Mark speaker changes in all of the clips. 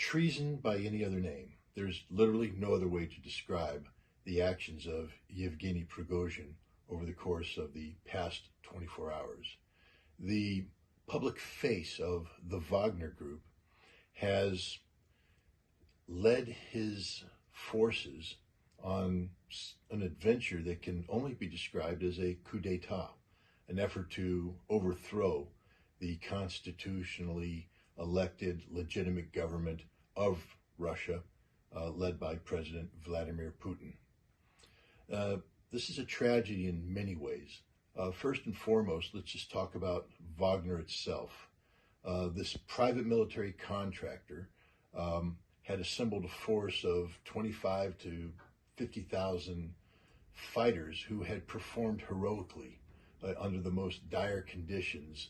Speaker 1: Treason by any other name. There's literally no other way to describe the actions of Yevgeny Prigozhin over the course of the past 24 hours. The public face of the Wagner Group has led his forces on an adventure that can only be described as a coup d'etat, an effort to overthrow the constitutionally elected legitimate government of Russia, led by President Vladimir Putin. This is a tragedy in many ways. First and foremost, let's just talk about Wagner itself. This private military contractor had assembled a force of 25 to 50,000 fighters who had performed heroically under the most dire conditions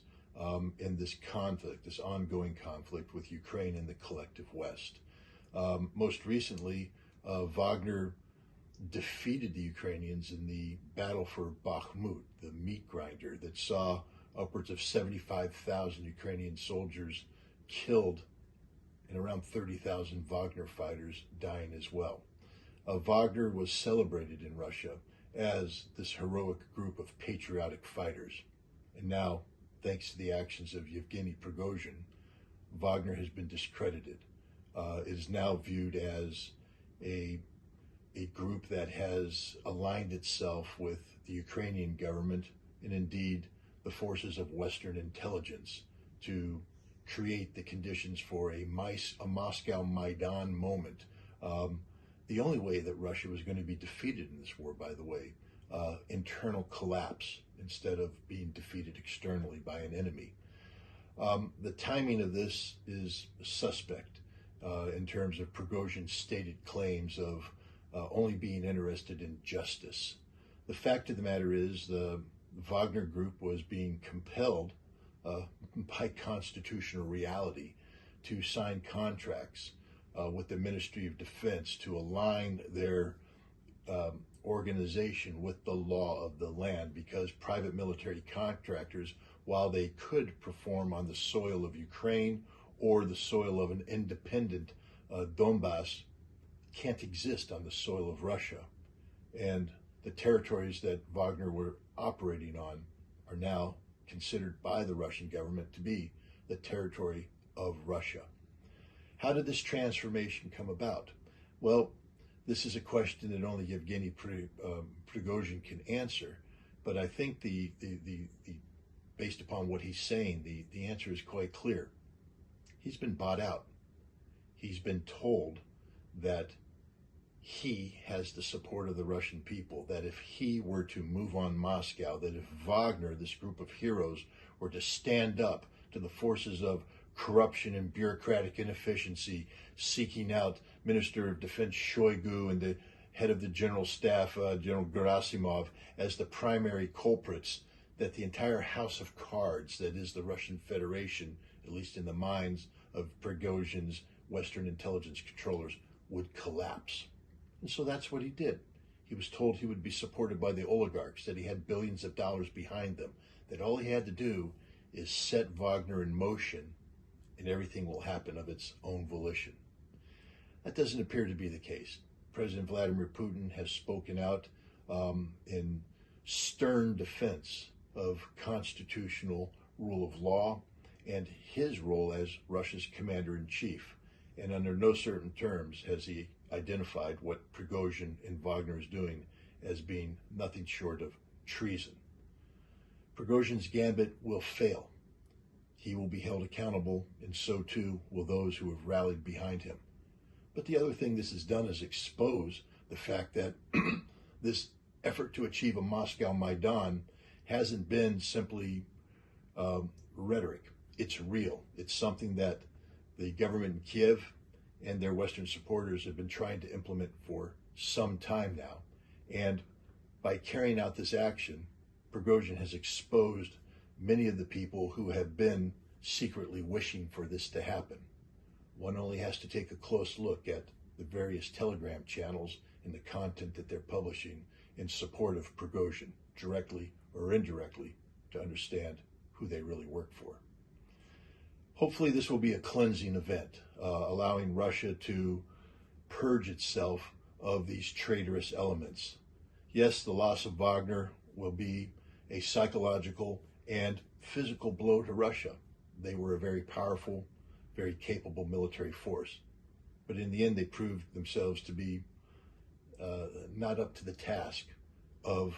Speaker 1: in this conflict, this ongoing conflict with Ukraine and the collective West. Most recently, Wagner defeated the Ukrainians in the battle for Bakhmut, the meat grinder that saw upwards of 75,000 Ukrainian soldiers killed and around 30,000 Wagner fighters dying as well. Wagner was celebrated in Russia as this heroic group of patriotic fighters. And now, thanks to the actions of Yevgeny Prigozhin, Wagner has been discredited. It is now viewed as a group that has aligned itself with the Ukrainian government and indeed the forces of Western intelligence to create the conditions for a Moscow Maidan moment. The only way that Russia was going to be defeated in this war, by the way, internal collapse instead of being defeated externally by an enemy. The timing of this is suspect in terms of Prigozhin's stated claims of only being interested in justice. The fact of the matter is the Wagner Group was being compelled by constitutional reality to sign contracts with the Ministry of Defense to align their organization with the law of the land, because private military contractors, while they could perform on the soil of Ukraine or the soil of an independent Donbass, can't exist on the soil of Russia. And the territories that Wagner were operating on are now considered by the Russian government to be the territory of Russia. How did this transformation come about? Well, this is a question that only Yevgeny Prigozhin can answer, but I think based upon what he's saying, the answer is quite clear. He's been bought out. He's been told that he has the support of the Russian people, that if he were to move on Moscow, that if Wagner, this group of heroes, were to stand up to the forces of corruption and bureaucratic inefficiency, seeking out Minister of Defense Shoigu and the head of the General Staff, General Gerasimov, as the primary culprits, that the entire house of cards that is the Russian Federation, at least in the minds of Prigozhin's Western intelligence controllers, would collapse. And so that's what he did. He was told he would be supported by the oligarchs, that he had billions of dollars behind them, that all he had to do is set Wagner in motion and everything will happen of its own volition. That doesn't appear to be the case. President Vladimir Putin has spoken out in stern defense of constitutional rule of law and his role as Russia's commander-in-chief. And under no certain terms has he identified what Prigozhin and Wagner is doing as being nothing short of treason. Prigozhin's gambit will fail. He will be held accountable, and so too will those who have rallied behind him. But the other thing this has done is expose the fact that this effort to achieve a Moscow Maidan hasn't been simply rhetoric. It's real. It's something that the government in Kiev and their Western supporters have been trying to implement for some time now. And by carrying out this action, Prigozhin has exposed many of the people who have been secretly wishing for this to happen. One only has to take a close look at the various Telegram channels and the content that they're publishing in support of Prigozhin, directly or indirectly, to understand who they really work for. Hopefully this will be a cleansing event, allowing Russia to purge itself of these traitorous elements. Yes, the loss of Wagner will be a psychological and physical blow to Russia. They were a very powerful, very capable military force. But in the end, they proved themselves to be not up to the task of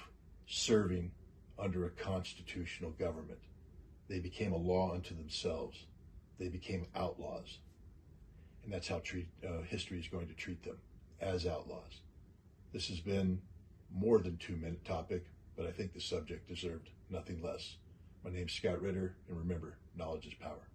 Speaker 1: serving under a constitutional government. They became a law unto themselves. They became outlaws. And that's how history is going to treat them, as outlaws. This has been more than 2-minute topic, but I think the subject deserved nothing less. My name's Scott Ritter, and remember, knowledge is power.